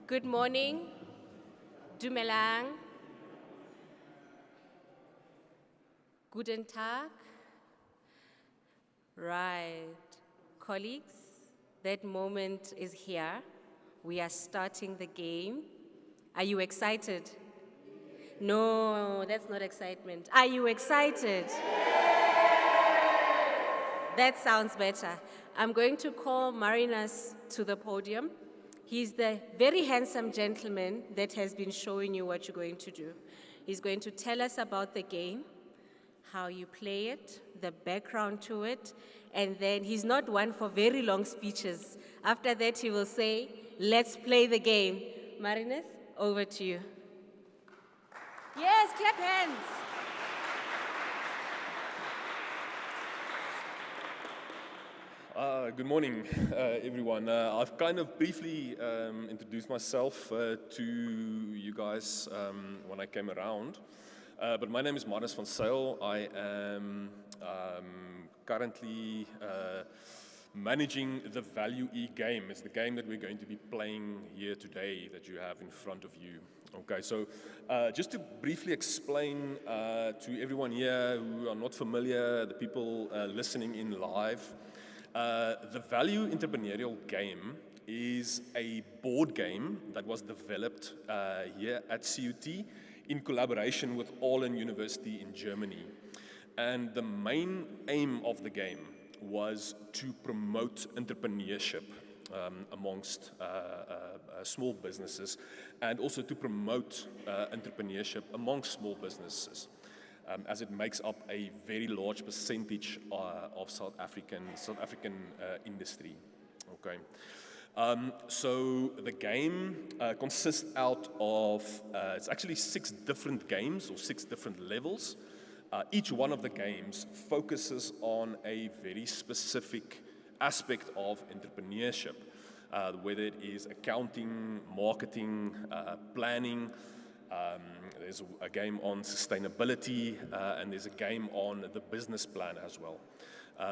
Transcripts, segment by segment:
Good morning, Dumelang, Guten Tag. Right, colleagues, that moment is here. We are starting the game. Are you excited? No, that's not excitement. Are you excited? That sounds better. I'm going to call Marinas to the podium. He's the very handsome gentleman that has been showing you what you're going to do. He's going to tell us about the game, how you play it, the background to it, and then he's not one for very long speeches. After that, he will say, let's play the game. Marinas, over to you. Yes, clap hands. Good morning, everyone. I've kind of briefly introduced myself to you guys when I came around. But my name is Marnus van Zyl. I am currently managing the Value E game. It's the game that we're going to be playing here today that you have in front of you. Okay, so just to briefly explain to everyone here who are not familiar, the people listening in live, the Value Entrepreneurial game is a board game that was developed here at CUT in collaboration with Aalen University in Germany. And the main aim of the game was to promote entrepreneurship amongst small businesses and also to promote entrepreneurship amongst small businesses. As it makes up a very large percentage of South African industry. Okay, so the game consists out of it's actually 6 different games or 6 different levels. Each one of the games focuses on a very specific aspect of entrepreneurship, whether it is accounting, marketing, planning. There's a game on sustainability, and there's a game on the business plan as well.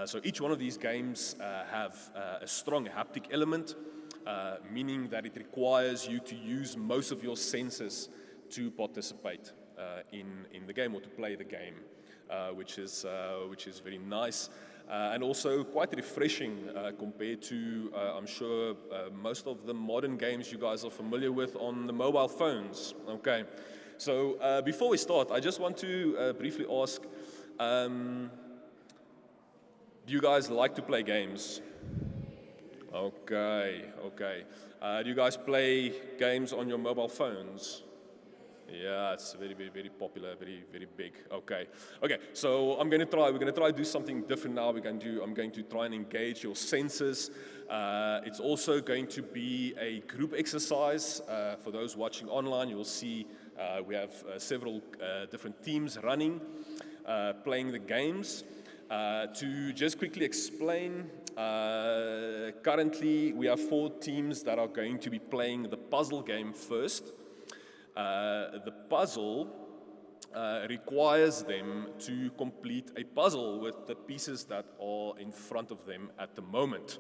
So each one of these games have a strong haptic element, meaning that it requires you to use most of your senses to participate in the game or to play the game, which is very nice. And also quite refreshing compared to, I'm sure, most of the modern games you guys are familiar with on the mobile phones. Okay, so before we start, I just want to briefly ask, do you guys like to play games? Okay. Do you guys play games on your mobile phones? Yeah, it's very popular, very big. Okay. So we're gonna try to do something different now. I'm going to try and engage your senses. It's also going to be a group exercise. For those watching online, you will see we have several different teams running, playing the games. To just quickly explain, currently we have 4 teams that are going to be playing the puzzle game first. The puzzle requires them to complete a puzzle with the pieces that are in front of them at the moment.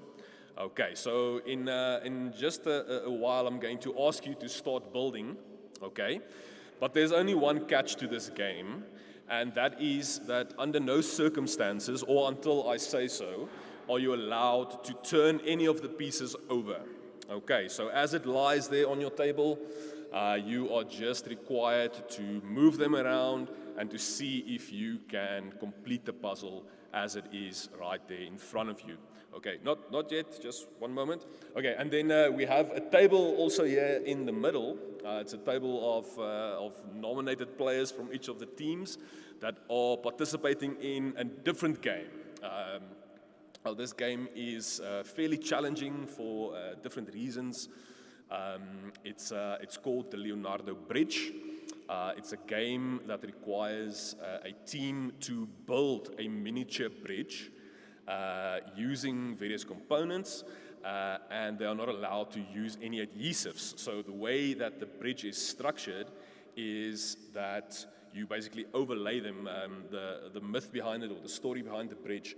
Okay, so in just a while I'm going to ask you to start building, okay? But there's only one catch to this game, and that is that under no circumstances, or until I say so, are you allowed to turn any of the pieces over. Okay, so as it lies there on your table, you are just required to move them around and to see if you can complete the puzzle as it is right there in front of you. Okay, not yet, just one moment. Okay, and then we have a table also here in the middle. It's a table of nominated players from each of the teams that are participating in a different game. This game is fairly challenging for different reasons. It's called the Leonardo Bridge. It's a game that requires a team to build a miniature bridge using various components, and they are not allowed to use any adhesives. So the way that the bridge is structured is that you basically overlay them. The myth behind it, or the story behind the bridge,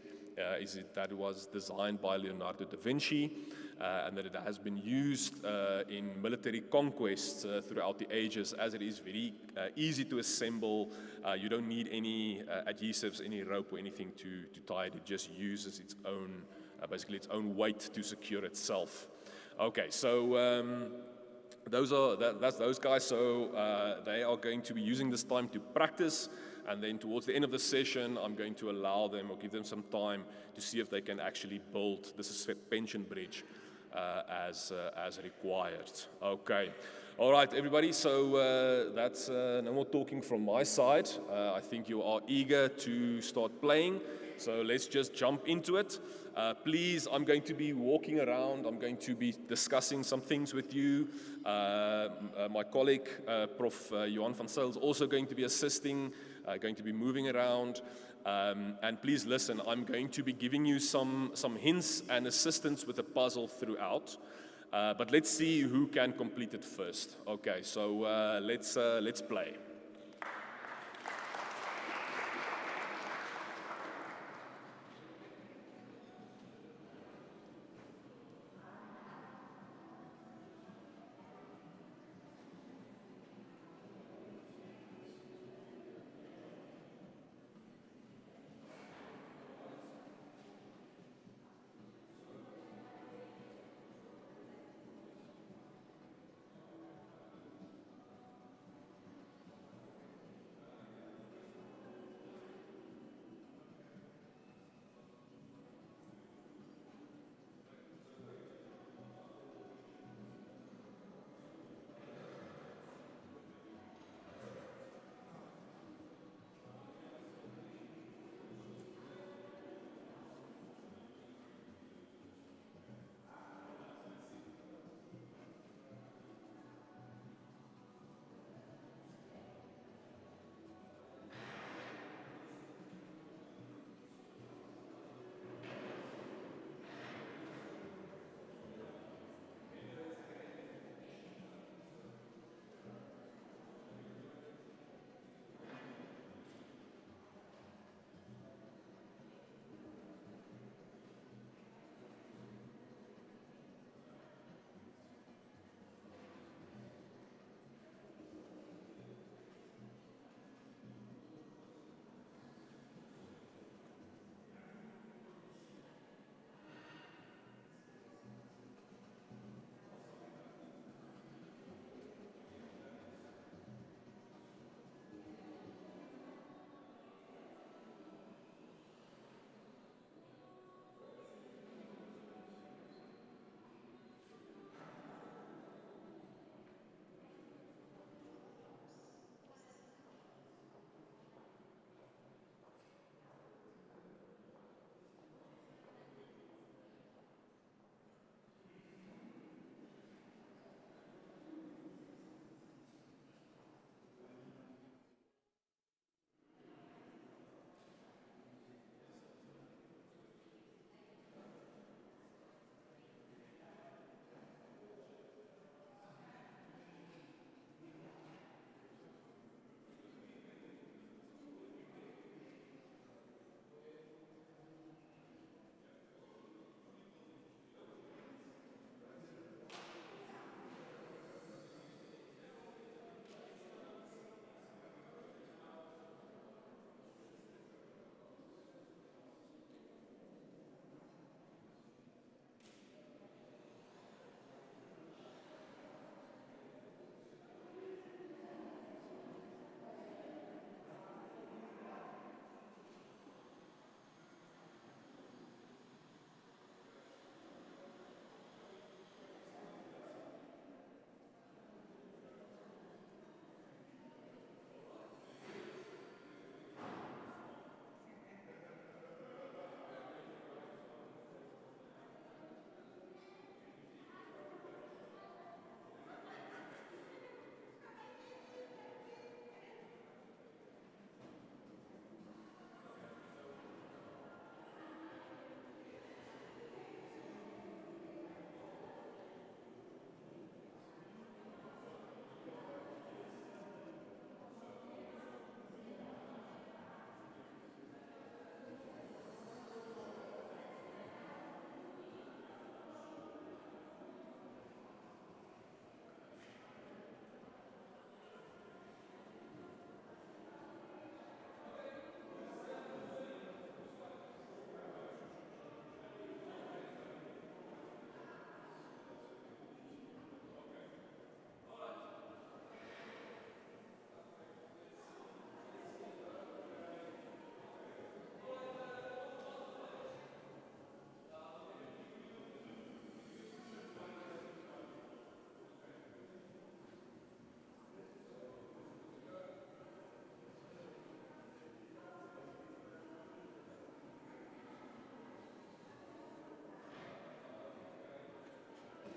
is that it was designed by Leonardo da Vinci, and that it has been used in military conquests throughout the ages, as it is very easy to assemble. You don't need any adhesives, any rope or anything to tie it. It just uses its own, basically its own weight to secure itself. Okay, so that's those guys. So they are going to be using this time to practice, and then towards the end of the session, I'm going to allow them or give them some time to see if they can actually build the suspension bridge as required. Okay. All right, everybody. So that's no more talking from my side. I think you are eager to start playing. So let's just jump into it. Please, I'm going to be walking around. I'm going to be discussing some things with you. My colleague, Prof. Johan van Zyl, is also going to be assisting, going to be moving around. And please listen, I'm going to be giving you some hints and assistance with the puzzle throughout. But let's see who can complete it first. Okay, so let's play.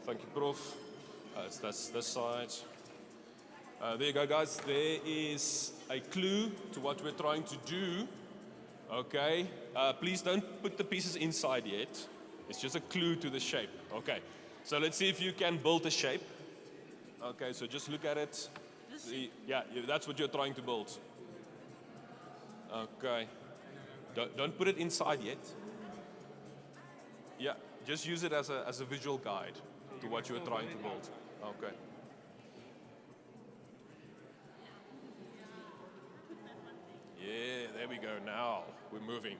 Thank you, Prof. That's this side. There you go, guys. There is a clue to what we're trying to do. Okay. Please don't put the pieces inside yet. It's just a clue to the shape. Okay. So let's see if you can build a shape. Okay, so just look at it. Yeah, that's what you're trying to build. Okay. Don't put it inside yet. Yeah, just use it as a visual guide to what you're trying to build. Okay. Yeah, there we go. Now we're moving.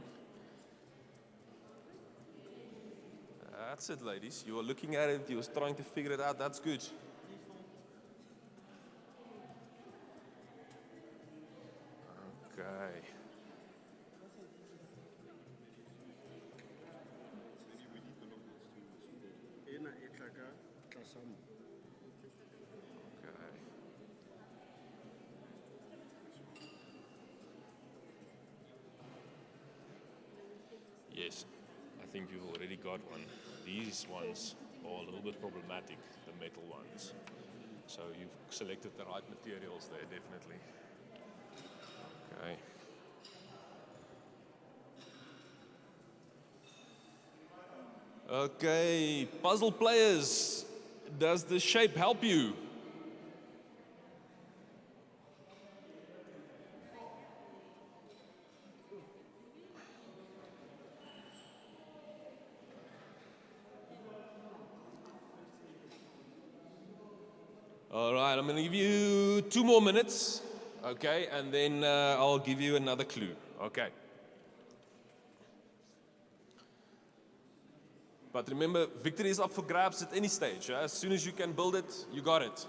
That's it, ladies. You were looking at it. You were trying to figure it out. That's good. Okay. Yes, I think you've already got one. These ones are a little bit problematic, the metal ones. So you've selected the right materials there, definitely. Okay. Okay, puzzle players, does the shape help you? All right, I'm going to give you 2 more minutes, okay, and then I'll give you another clue, okay. But remember, victory is up for grabs at any stage. As soon as you can build it, you got it.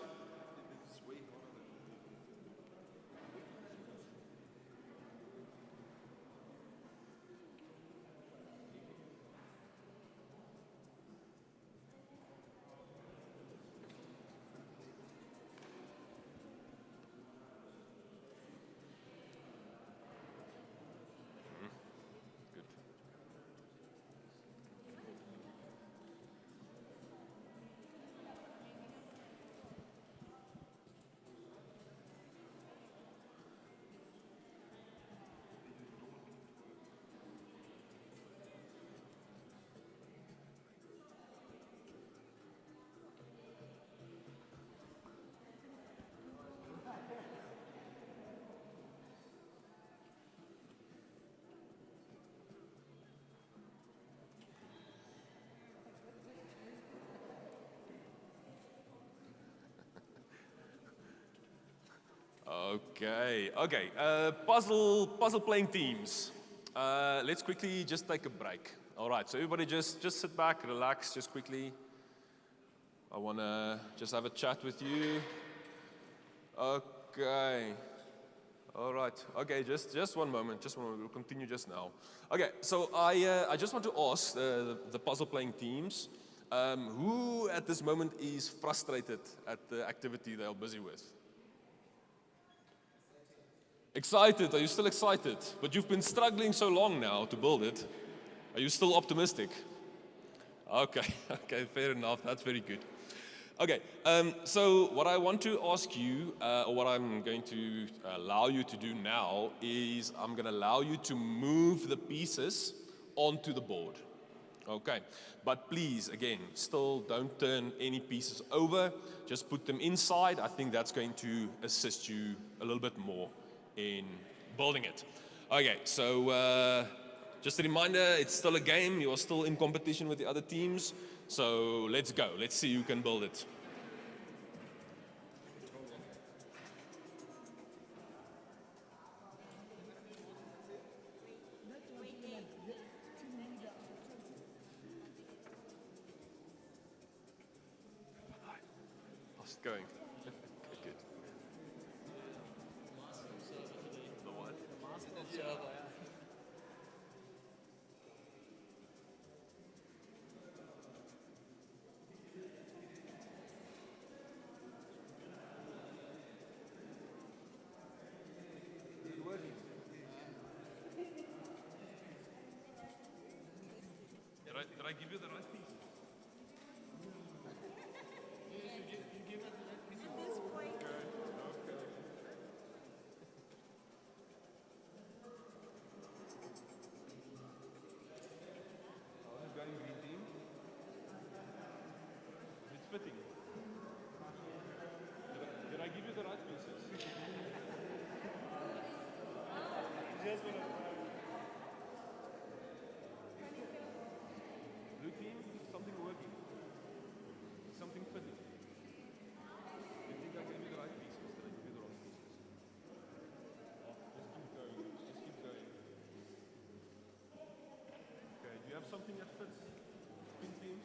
Okay. Puzzle playing teams. Let's quickly just take a break. All right, so everybody just sit back, relax, just quickly. I want to just have a chat with you. Okay. All right. Okay, just one moment. We'll continue just now. Okay, so I just want to ask the puzzle playing teams, who at this moment is frustrated at the activity they are busy with? Excited? Are you still excited? But you've been struggling so long now to build it. Are you still optimistic? Okay, fair enough. That's very good. Okay, so what I want to ask you, or what I'm going to allow you to do now, is I'm going to allow you to move the pieces onto the board. Okay, but please, again, still don't turn any pieces over. Just put them inside. I think that's going to assist you a little bit more in building it. Okay, so just a reminder, it's still a game. You are still in competition with the other teams. So let's go. Let's see who can build it. How's it going? Okay, good. The what? Did I give you the right piece? something that fits in themes?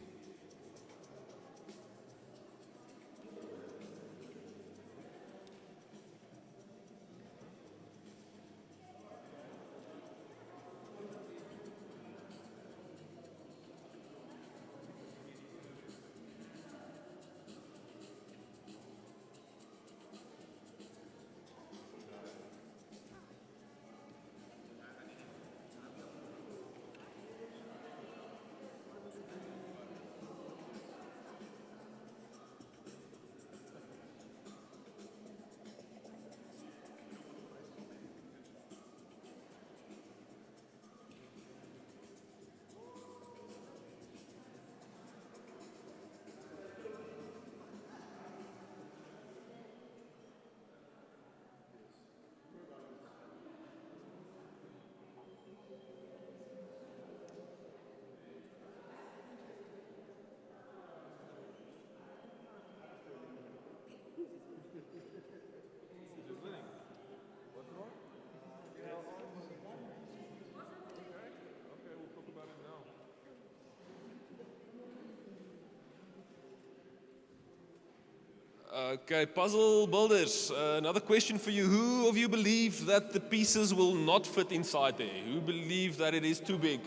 Okay, puzzle builders, another question for you. Who of you believe that the pieces will not fit inside there? Who believe that it is too big?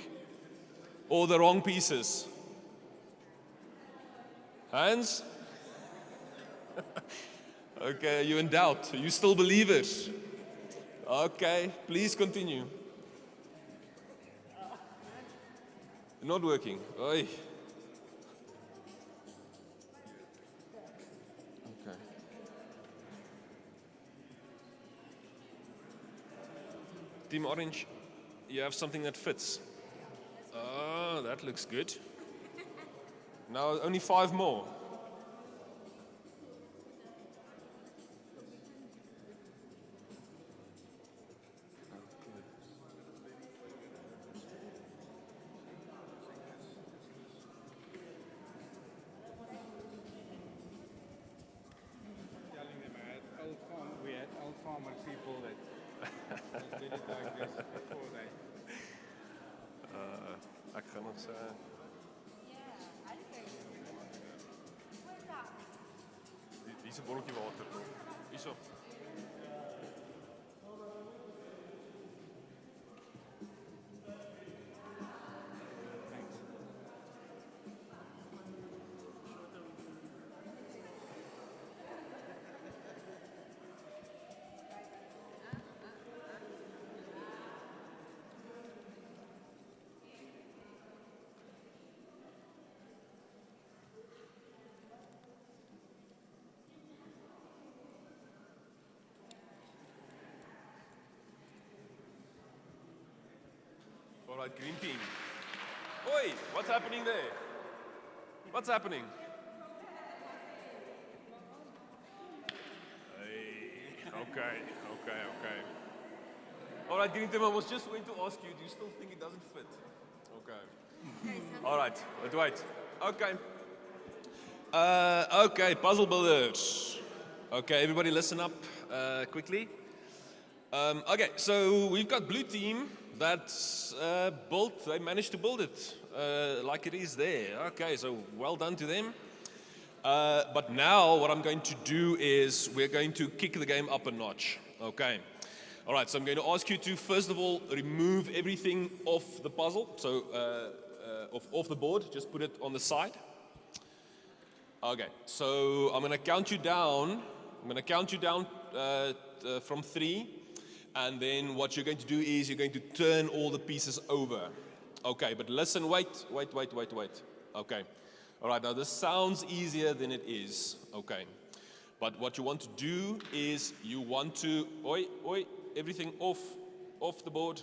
Or the wrong pieces? Hands? Okay, are you in doubt? You still believe it? Okay, please continue. Not working. Oi. Okay. Team Orange, you have something that fits. Oh, that looks good. Now only 5 more. Telling them we had old farmer people that did it like this before they. Ek gaan ons Hier's 'n botteltjie water. Hierso. All right, green team. Oi, what's happening there? What's happening? Hey, okay. All right, green team, I was just going to ask you, do you still think it doesn't fit? Okay. All right, wait. Okay. Okay, puzzle builders. Okay, everybody listen up quickly. Okay, so we've got blue team that's built, they managed to build it like it is there. Okay, so well done to them. But now what I'm going to do is we're going to kick the game up a notch. Okay. All right, so I'm going to ask you to first of all remove everything off the puzzle, so off the board, just put it on the side. Okay, so I'm going to count you down. From 3. And then what you're going to do is you're going to turn all the pieces over. Okay, but listen, wait. Okay. All right, now this sounds easier than it is. Okay. But what you want to do is you want to, everything off the board.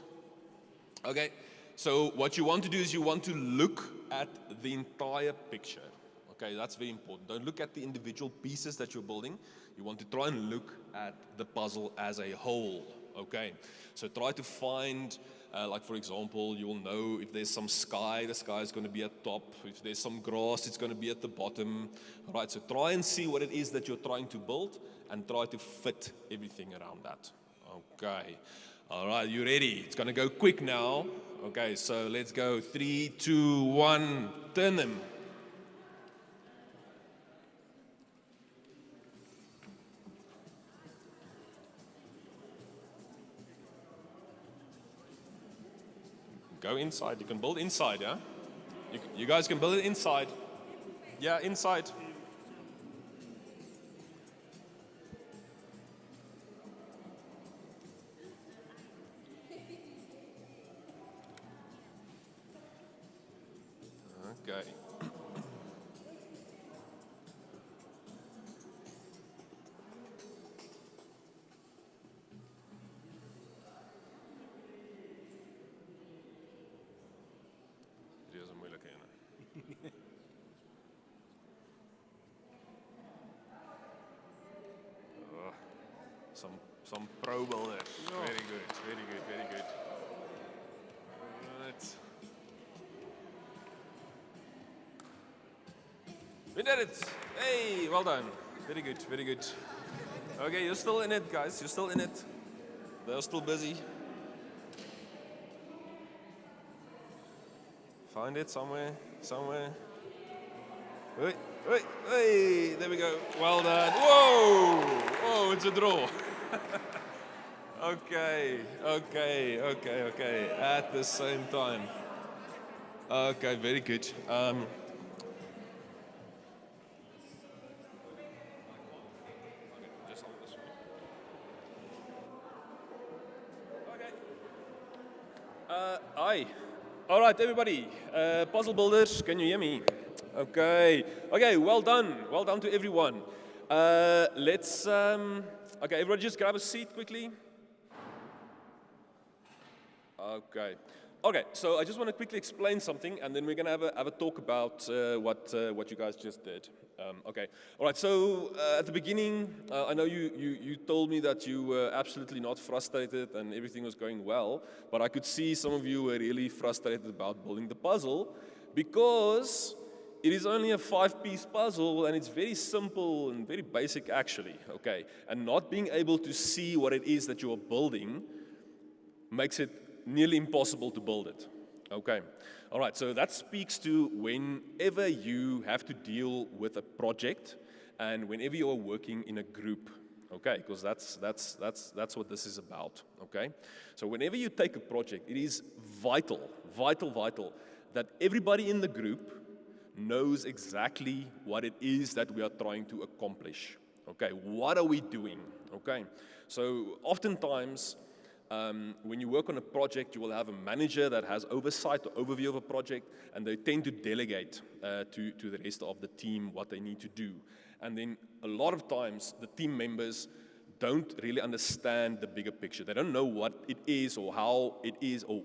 Okay. So what you want to do is you want to look at the entire picture. Okay, that's very important. Don't look at the individual pieces that you're building. You want to try and look at the puzzle as a whole. Okay, so try to find, like for example, you will know if there's some sky, the sky is going to be at top. If there's some grass, it's going to be at the bottom. All right, so try and see what it is that you're trying to build and try to fit everything around that. Okay, All right, you ready? It's going to go quick now. Okay, so let's go. 3, 2, 1, turn them. Go inside. You can build inside, yeah? You guys can build it inside. Yeah, inside. Okay. Dit is een moeilijke ene. Oh, some pro builders. Very good, very good, very good. Right. We did it! Hey, well done. Very good, very good. Okay, you're still in it, guys. You're still in it. They're still busy. Find it somewhere, somewhere. Wait, wait, hey, there we go. Well done. Whoa! Whoa, it's a draw. Okay, okay, okay, okay. At the same time. Okay, very good. Hi. All right, everybody. Puzzle builders, can you hear me? Okay. Okay, well done. Well done to everyone. Let's, okay, everybody just grab a seat quickly. Okay. Okay, so I just want to quickly explain something, and then we're going to have a talk about what you guys just did. Okay. All right, so at the beginning, I know you told me that you were absolutely not frustrated and everything was going well, but I could see some of you were really frustrated about building the puzzle because it is only a 5-piece puzzle and it's very simple and very basic actually, okay? And not being able to see what it is that you are building makes it nearly impossible to build it. Okay. All right, so that speaks to whenever you have to deal with a project and whenever you are working in a group. Okay, because that's what this is about. Okay? So whenever you take a project, it is vital that everybody in the group knows exactly what it is that we are trying to accomplish. Okay, what are we doing? Okay, so oftentimes when you work on a project, you will have a manager that has oversight or overview of a project, and they tend to delegate to the rest of the team what they need to do. And then a lot of times, the team members don't really understand the bigger picture. They don't know what it is or how it is or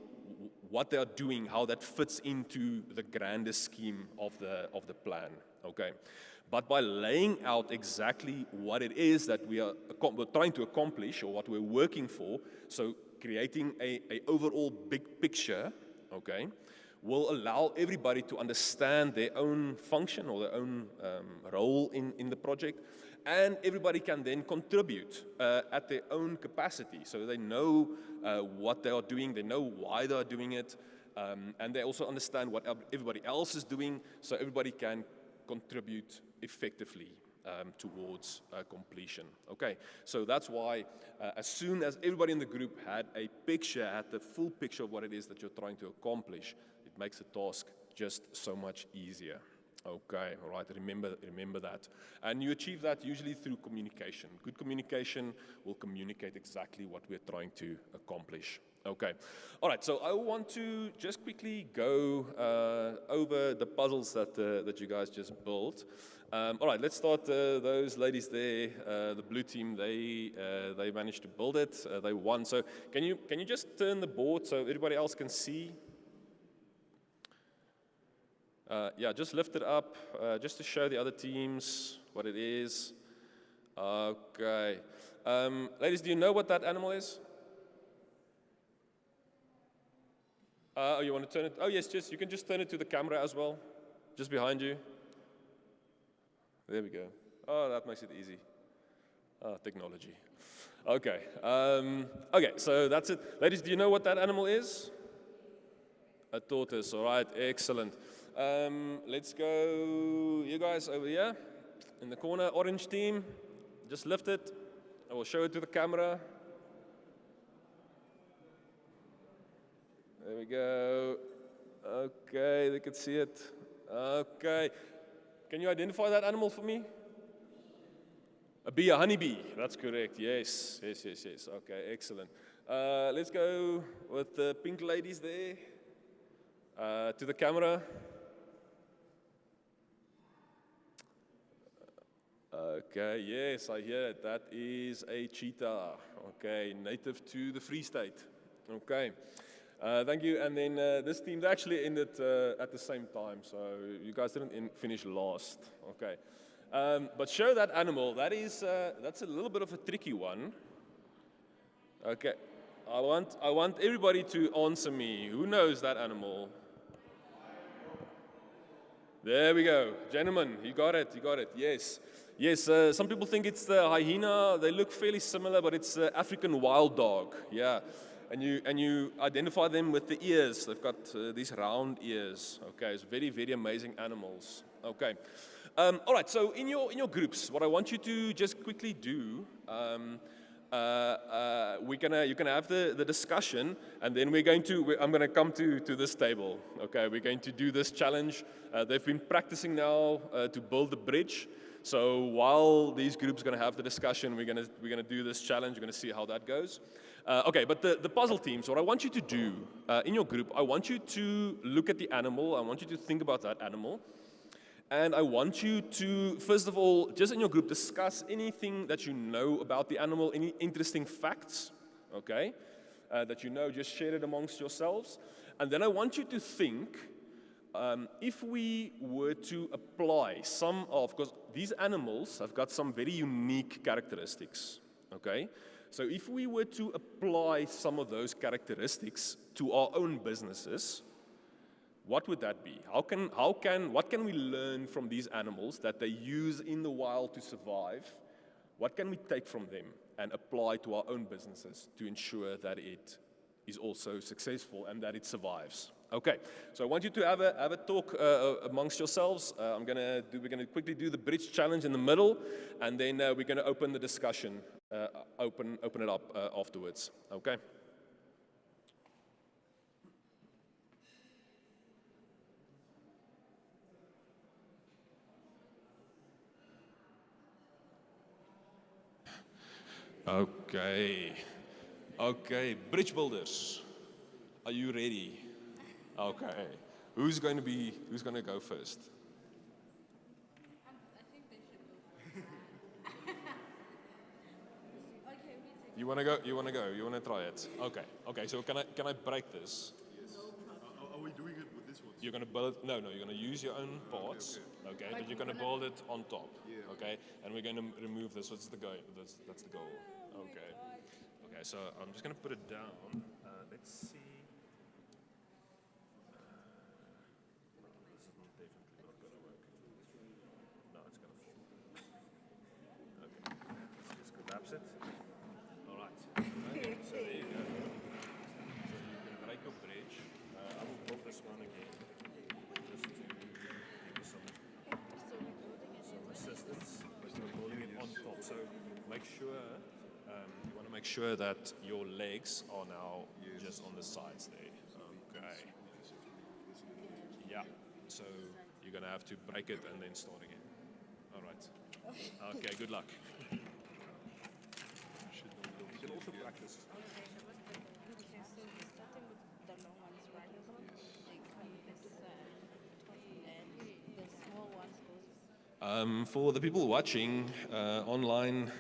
what they are doing, how that fits into the grander scheme of the plan. Okay. But by laying out exactly what it is that we're trying to accomplish or what we're working for, so creating a overall big picture, okay, will allow everybody to understand their own function or their own role in the project, and everybody can then contribute at their own capacity. So they know what they are doing, they know why they are doing it, and they also understand what everybody else is doing, so everybody can contribute effectively towards completion. Okay, so that's why as soon as everybody in the group had the full picture of what it is that you're trying to accomplish, it makes the task just so much easier. Okay, all right, remember that. And you achieve that usually through communication. Good communication will communicate exactly what we're trying to accomplish. Okay, all right, so I want to just quickly go over the puzzles that you guys just built. All right, let's start those ladies there, the blue team, they managed to build it, they won. So can you just turn the board so everybody else can see? Yeah, just lift it up, just to show the other teams what it is. Okay. Ladies, do you know what that animal is? Oh, you want to turn it? Oh, yes, you can just turn it to the camera as well, just behind you. There we go. Oh, that makes it easy. Technology. Okay. Okay, so that's it. Ladies, do you know what that animal is? A tortoise, all right, excellent. Let's go, you guys over here in the corner, orange team. Just lift it. I will show it to the camera. There we go. Okay, they can see it. Okay. Can you identify that animal for me? A bee, a honeybee. That's correct. Yes, yes, yes, yes. Okay, excellent. Let's go with the pink ladies there. To the camera. Okay, yes, I hear it. That is a cheetah. Okay, native to the Free State. Okay, thank you. And then this team actually ended at the same time, so you guys didn't finish last. Okay, but show that animal. That's a little bit of a tricky one. Okay, I want everybody to answer me. Who knows that animal? There we go. Gentlemen, you got it, yes. Yes, some people think it's the hyena. They look fairly similar, but it's the African wild dog, yeah. And you identify them with the ears. They've got these round ears, okay. It's very, very amazing animals, okay. All right, so in your groups, what I want you to just quickly do, you're gonna have the discussion, and then I'm gonna come to this table. Okay, we're going to do this challenge. They've been practicing now to build the bridge. So while these groups are gonna have the discussion, we're gonna do this challenge. We're gonna see how that goes. Okay, but the puzzle teams, what I want you to do in your group, I want you to look at the animal. I want you to think about that animal. And I want you to, first of all, just in your group, discuss anything that you know about the animal, any interesting facts, okay, that you know, just share it amongst yourselves. And then I want you to think, if we were to apply because these animals have got some very unique characteristics, okay? So if we were to apply some of those characteristics to our own businesses, what would that be? What can we learn from these animals that they use in the wild to survive? What can we take from them and apply to our own businesses to ensure that it is also successful and that it survives? Okay, so I want you to have a talk amongst yourselves. We're gonna quickly do the bridge challenge in the middle, and then we're gonna open the discussion, open it up afterwards. Okay. Okay, bridge builders, are you ready? Okay, who's going to go first? I think they should go. Okay, You want to go? You want to try it? Okay. So can I break this? Yes. Are we doing it with this one? You're going to build it. No. You're going to use your own parts. Okay. But you're going to build it on top. Yeah. Okay. And we're going to remove this. What's the goal? That's the goal. Okay. Okay. So I'm just going to put it down. Let's see. This is definitely not going to work. No, it's going to fall. Okay. Let's just collapse it. All right. Okay. So there you go. So you're going to break your bridge. I will build this one again, just to give you some assistance. But you're building it on top. So make sure you want to make sure that your legs are now just on the sides there. Okay. Yeah. So you're going to have to break it and then start again. All right. Okay. Good luck. You can also practice. Okay, so we're starting with the long ones, right? They come this and the small ones goes. For the people watching online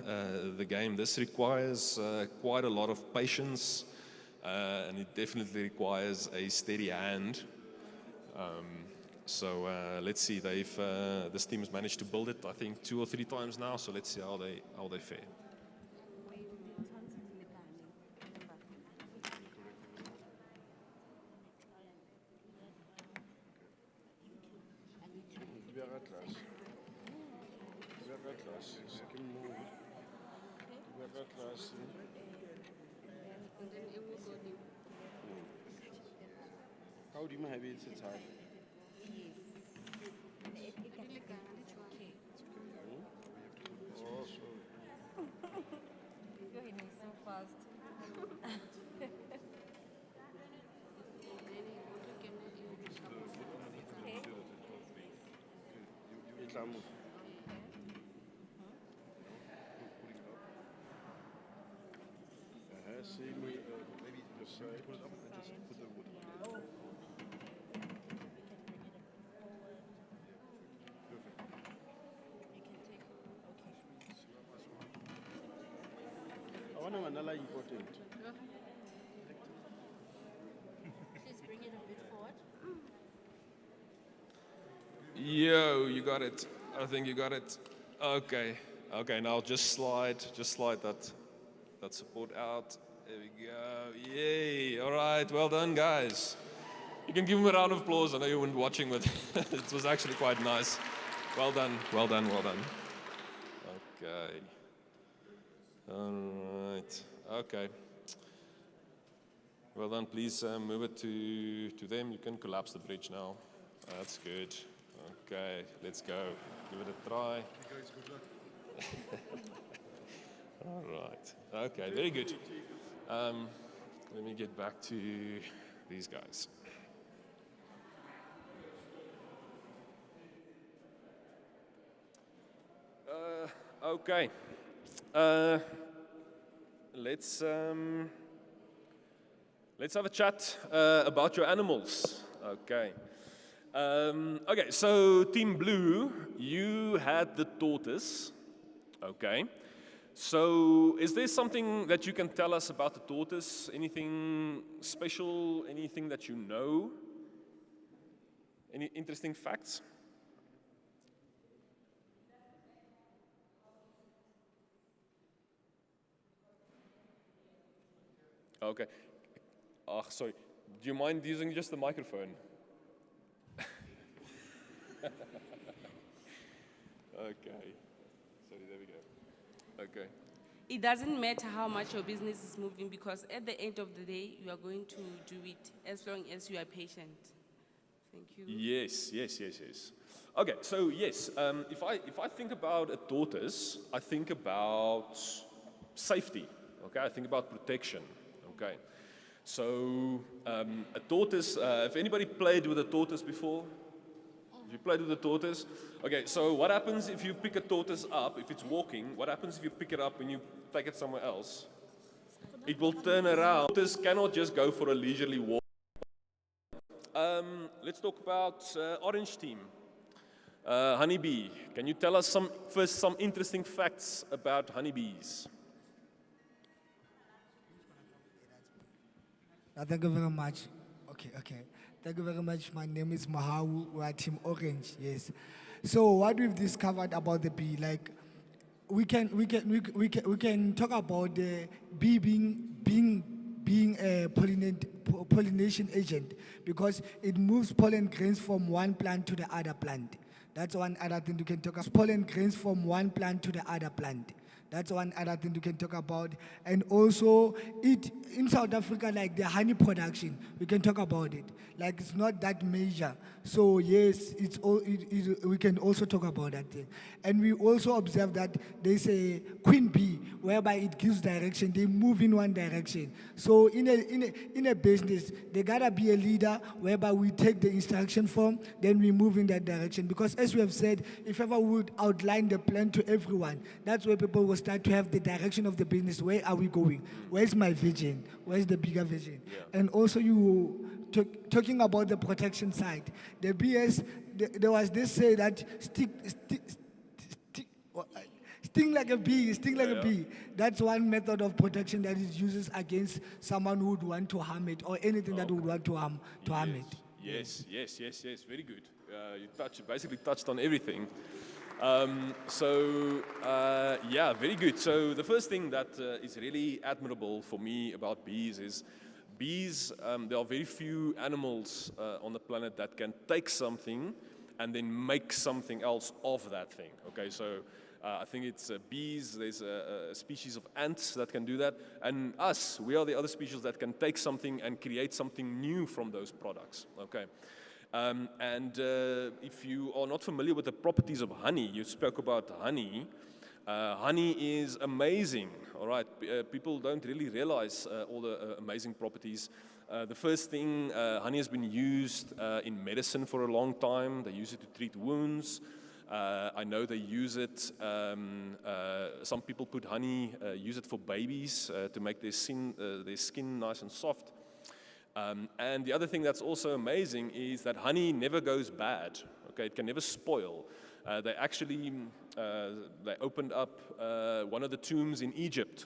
the game, this requires quite a lot of patience, and it definitely requires a steady hand. So let's see. This team has managed to build it, I think, 2 or 3 times now. So let's see how they fare. How do you have it set high? Oh, so Your hand is so fast. Islam. See me, maybe the side. Put it up and just put the wood. I want another important. Please bring it a bit forward. Yo, you got it. I think you got it. Okay. Okay, now just slide that support out. There we go. Yay. All right, well done, guys. You can give them a round of applause. I know you weren't watching, but it was actually quite nice. Well done, well done, well done. Okay. All right. Okay. Well done. Please move it to them. You can collapse the bridge now. That's good. Okay, let's go. Give it a try. All right. Okay, very good. Let me get back to these guys. Okay. Let's have a chat about your animals. Okay. Okay, so Team Blue, you had the tortoise. Okay. So is there something that you can tell us about the tortoise? Anything special? Anything that you know? Any interesting facts? Okay. Oh, sorry. Do you mind using just the microphone? Okay. Sorry, there we go. Okay. It doesn't matter how much your business is moving because at the end of the day, you are going to do it as long as you are patient. Thank you. Yes. Okay, so yes, if I think about a tortoise, I think about safety. Okay, I think about protection. Okay, so a tortoise. Have anybody played with a tortoise before? Have you played with a tortoise? Okay, so what happens if you pick a tortoise up, if it's walking, what happens if you pick it up and you take it somewhere else? It will turn around. Tortoise cannot just go for a leisurely walk. Let's talk about Orange Team. Honeybee, can you tell us some interesting facts about honeybees? Thank you very much. Okay. Thank you very much. My name is Mahawu. We are Team Orange. Yes. So what we've discovered about the bee, like we can talk about the bee being a pollination agent because it moves pollen grains from one plant to the other plant. That's one other thing we can talk about. Pollen grains from one plant to the other plant. That's one other thing we can talk about. And also, in South Africa, like the honey production, we can talk about it. Like it's not that major. So yes, we can also talk about that thing. And we also observe that there's a queen bee, whereby it gives direction. They move in one direction. So in a business, there gotta be a leader, whereby we take the instruction from, then we move in that direction. Because as we have said, if ever we would outline the plan to everyone, that's where people will start to have the direction of the business. Where are we going? Where's my vision? Where's the bigger vision? Yeah. And also talking about the protection side. The BS, there was this say that sting like a bee. That's one method of protection that it uses against someone who would want to harm it or anything that would want to harm it. Yes. Very good. You basically touched on everything. Yeah, very good. So the first thing that is really admirable for me about bees is there are very few animals on the planet that can take something and then make something else of that thing. Okay, so I think it's bees, there's a species of ants that can do that, and us, we are the other species that can take something and create something new from those products, okay? If you are not familiar with the properties of honey, you spoke about honey. Honey is amazing, all right? People don't really realize all the amazing properties. The first thing, honey has been used in medicine for a long time. They use it to treat wounds. I know they use it, some people put honey, use it for babies to make their skin nice and soft. And the other thing that's also amazing is that honey never goes bad, okay? It can never spoil. They actually, they opened up one of the tombs in Egypt,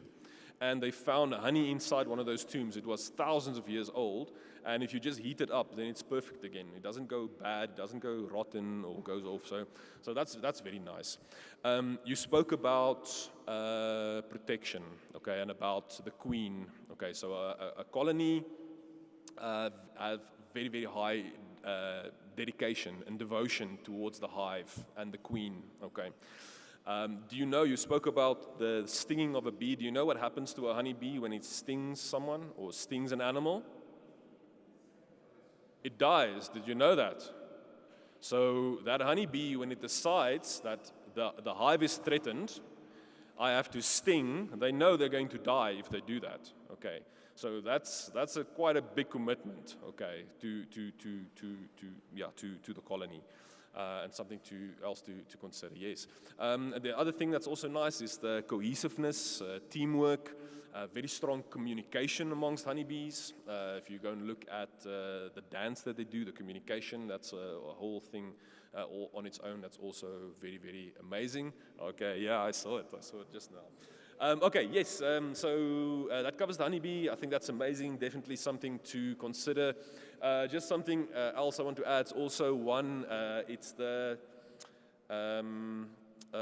and they found honey inside one of those tombs. It was thousands of years old, and if you just heat it up, then it's perfect again. It doesn't go bad, it doesn't go rotten or goes off, so that's very nice. You spoke about protection, okay, and about the queen. Okay, so a colony have very, very high dedication and devotion towards the hive and the queen, okay. Do you know, you spoke about the stinging of a bee. Do you know what happens to a honeybee when it stings someone or stings an animal? It dies. Did you know that? So that honeybee, when it decides that the hive is threatened, I have to sting, they know they're going to die if they do that, okay. So that's quite a big commitment, okay, to the colony. And something else to consider, yes. The other thing that's also nice is the cohesiveness, teamwork, very strong communication amongst honeybees. If you go and look at the dance that they do, the communication, that's a whole thing all on its own. That's also very, very amazing. Okay, yeah, I saw it just now. Okay, yes, so that covers the honeybee. I think that's amazing, definitely something to consider. Just something else I want to add, also one, it's the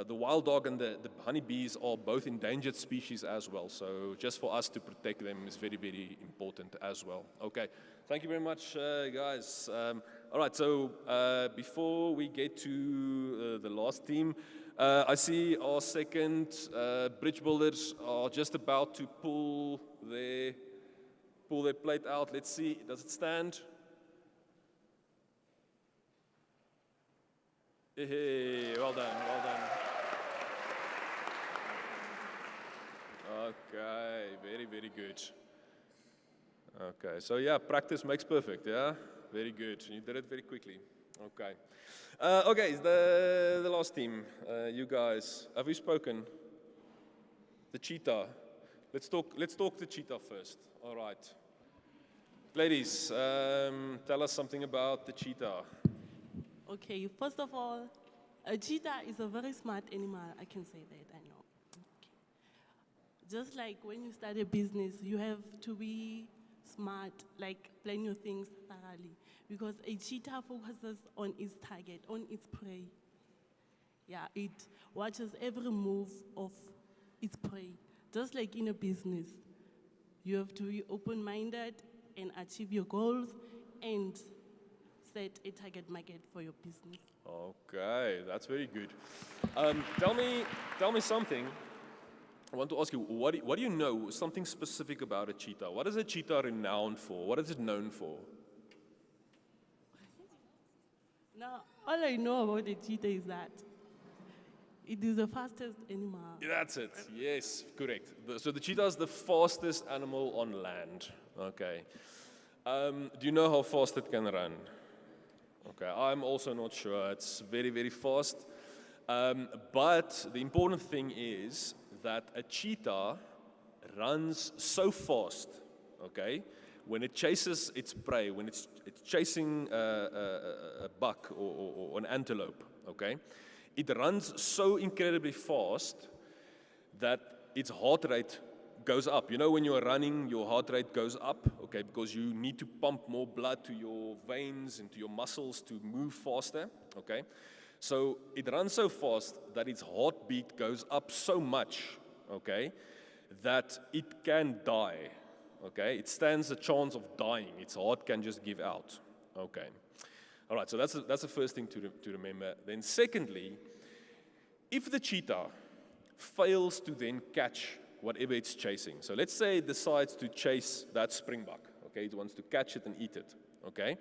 wild dog and the honeybees are both endangered species as well, so just for us to protect them is very, very important as well. Okay, thank you very much, guys. All right, so before we get to the last team, I see our second bridge builders are just about to pull their plate out. Let's see, does it stand? Hey, well done, well done. Okay, very, very good. Okay, so yeah, practice makes perfect, yeah? Very good, you did it very quickly. Okay. Okay, the last team, you guys, have you spoken? The cheetah. Let's talk the cheetah first. All right. Ladies, tell us something about the cheetah. Okay, first of all, a cheetah is a very smart animal. I can say that, I know. Okay. Just like when you start a business, you have to be smart, like plan your things thoroughly. Because a cheetah focuses on its target, on its prey. Yeah, it watches every move of its prey. Just like in a business, you have to be open-minded and achieve your goals and set a target market for your business. Okay, that's very good. Tell me something. I want to ask you, what do you know, something specific about a cheetah? What is a cheetah renowned for? What is it known for? Now, all I know about the cheetah is that it is the fastest animal. That's it. Yes, correct. So the cheetah is the fastest animal on land. Okay. Do you know how fast it can run? Okay, I'm also not sure. It's very, very fast. But the important thing is that a cheetah runs so fast, okay, when it chases its prey, when it's chasing a buck or an antelope, okay, it runs so incredibly fast that its heart rate goes up. You know, when you're running, your heart rate goes up, okay, because you need to pump more blood to your veins and to your muscles to move faster, okay. So it runs so fast that its heartbeat goes up so much, okay, that it can die, okay. It stands a chance of dying. Its heart can just give out, okay. All right, so that's the first thing to remember. Then secondly, if the cheetah fails to then catch whatever it's chasing. So let's say it decides to chase that springbuck, okay? It wants to catch it and eat it, okay?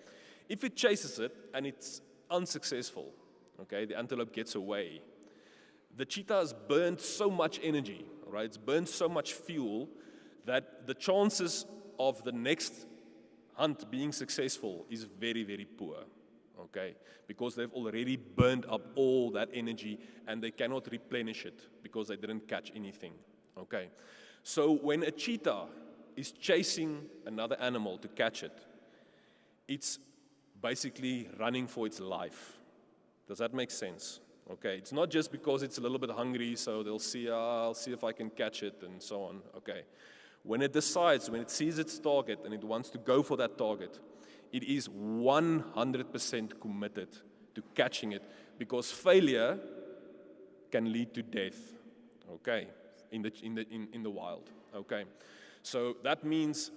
If it chases it and it's unsuccessful, okay, the antelope gets away, the cheetah has burned so much energy, right? It's burned so much fuel that the chances of the next hunt being successful is very, very poor, okay? Because they've already burned up all that energy and they cannot replenish it because they didn't catch anything, okay? So when a cheetah is chasing another animal to catch it, it's basically running for its life. Does that make sense? Okay, it's not just because it's a little bit hungry, so they'll see, I'll see if I can catch it, and so on. Okay. When it decides, when it sees its target and it wants to go for that target, it is 100% committed to catching it, because failure can lead to death. Okay, in the wild. Okay, so that means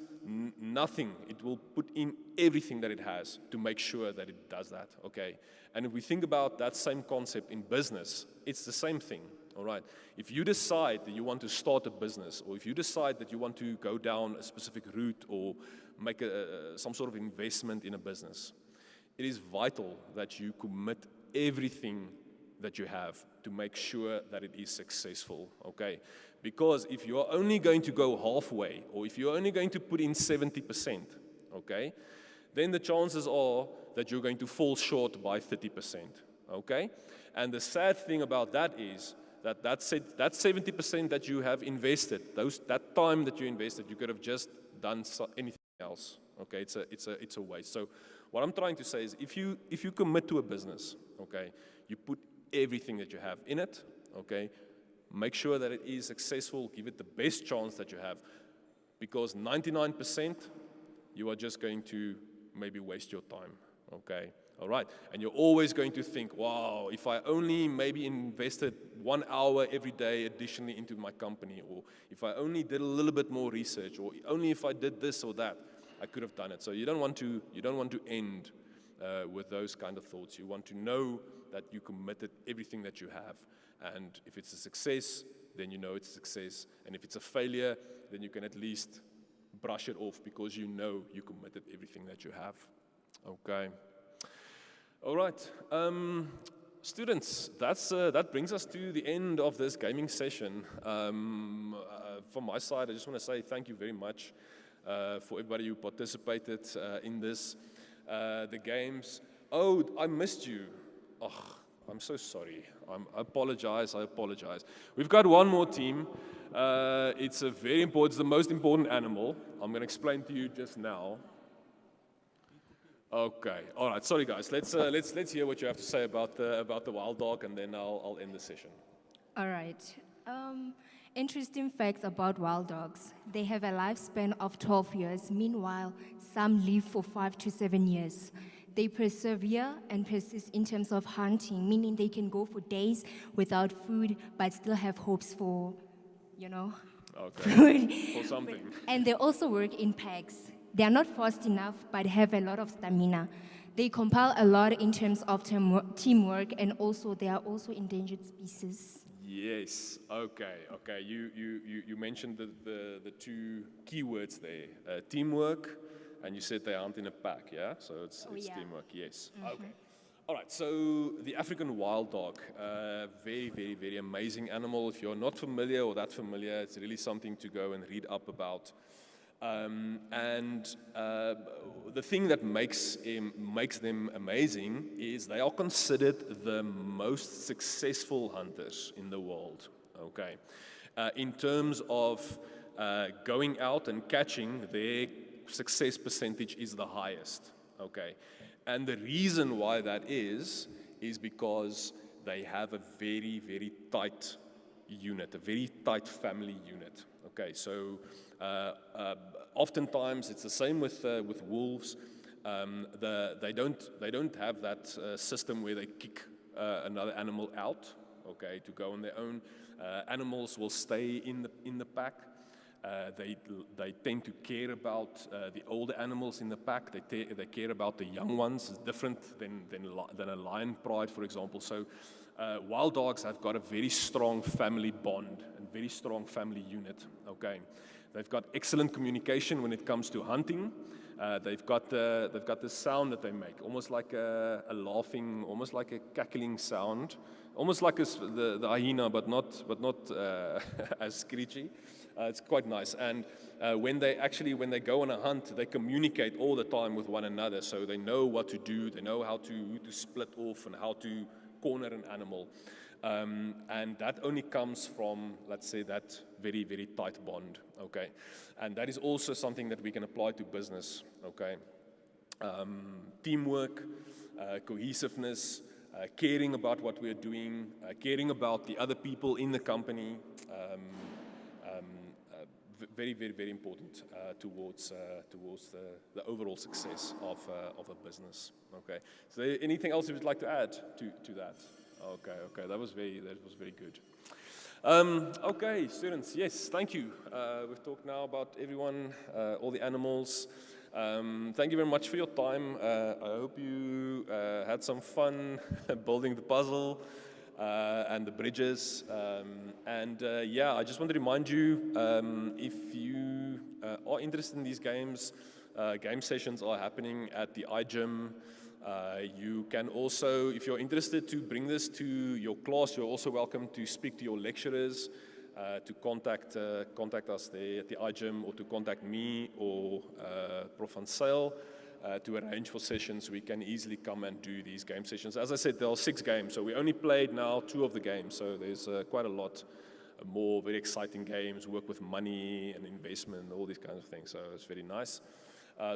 nothing. It will put in everything that it has to make sure that it does that. Okay, and if we think about that same concept in business, it's the same thing. All right. If you decide that you want to start a business, or if you decide that you want to go down a specific route or make some sort of investment in a business, it is vital that you commit everything that you have to make sure that it is successful, okay? Because if you're only going to go halfway, or if you're only going to put in 70%, okay, then the chances are that you're going to fall short by 30%, okay? And the sad thing about that is that 70% that you have invested, that time that you invested, you could have just done anything else, okay? It's a waste. So what I'm trying to say is, if you commit to a business, okay, you put everything that you have in it, okay? Make sure that it is successful, give it the best chance that you have, because 99% you are just going to maybe waste your time, okay? All right, and you're always going to think, wow, if I only maybe invested 1 hour every day additionally into my company, or if I only did a little bit more research, or only if I did this or that, I could have done it. So you don't want to end with those kind of thoughts. You want to know that you committed everything that you have. And if it's a success, then you know it's a success. And if it's a failure, then you can at least brush it off, because you know you committed everything that you have. Okay. All right. Students, that brings us to the end of this gaming session. From my side, I just want to say thank you very much for everybody who participated in this, the games. Oh, I missed you. Oh, I'm so sorry. I apologize. We've got one more team. It's the most important animal. I'm going to explain to you just now. Okay. All right. Sorry, guys. Let's hear what you have to say about the wild dog, and then I'll end the session. All right. Interesting facts about wild dogs. They have a lifespan of 12 years. Meanwhile, some live for 5 to 7 years. They persevere and persist in terms of hunting, meaning they can go for days without food, but still have hopes for, Okay. food. For something. And they also work in packs. They are not fast enough, but have a lot of stamina. They compile a lot in terms of teamwork, and also they are also endangered species. Yes. Okay. You mentioned the two keywords there: teamwork, and you said they aren't in a pack. Yeah. So it's teamwork. Yes. Mm-hmm. Okay. All right. So the African wild dog, very, very, very amazing animal. If you're not familiar or that familiar, it's really something to go and read up about. The thing that makes them amazing is they are considered the most successful hunters in the world. Okay, in terms of going out and catching, their success percentage is the highest. Okay, and the reason why that is because they have a very, very tight unit, a very tight family unit. Okay, so oftentimes it's the same with wolves. They don't have that system where they kick another animal out, okay, to go on their own. Animals will stay in the pack. They tend to care about the older animals in the pack. They care about the young ones. It's different than a lion pride, for example. So wild dogs have got a very strong family bond and very strong family unit, okay? They've got excellent communication when it comes to hunting. They've got the sound that they make, almost like a laughing, almost like a cackling sound, almost like the hyena, but not as screechy. It's quite nice. And when they go on a hunt, they communicate all the time with one another, so they know what to do, they know how to split off and how to corner an animal. And that only comes from, let's say, that very, very tight bond, okay? And that is also something that we can apply to business, okay? Teamwork, cohesiveness, caring about what we're doing, caring about the other people in the company, very, very, very important towards the overall success of a business, okay? So anything else you would like to add to that? Okay, that was very good. Okay, students, yes, thank you. We've talked now about everyone, all the animals. Thank you very much for your time. I hope you had some fun building the puzzle and the bridges. Yeah, I just want to remind you, if you are interested in these games, game sessions are happening at the iGym. You can also, if you're interested to bring this to your class, you're also welcome to speak to your lecturers, to contact us there at the iGym, or to contact me or Prof. Van Zyl to arrange for sessions. We can easily come and do these game sessions. As I said, there are 6 games, so we only played now 2 of the games, so there's quite a lot more very exciting games, work with money and investment, all these kinds of things, so it's very nice.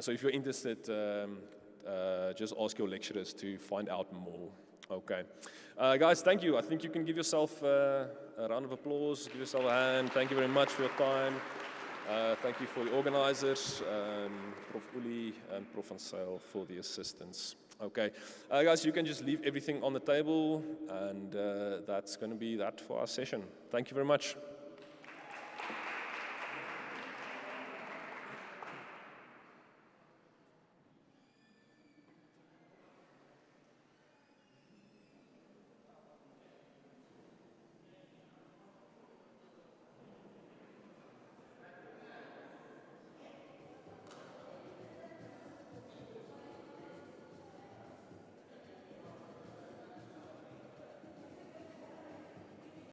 So if you're interested, just ask your lecturers to find out more. Okay. Guys, thank you. I think you can give yourself a round of applause, give yourself a hand. Thank you very much for your time. Thank you for the organizers, Prof. Uli and Prof. Van Zyl for the assistance. Okay. Guys, you can just leave everything on the table, and that's going to be that for our session. Thank you very much.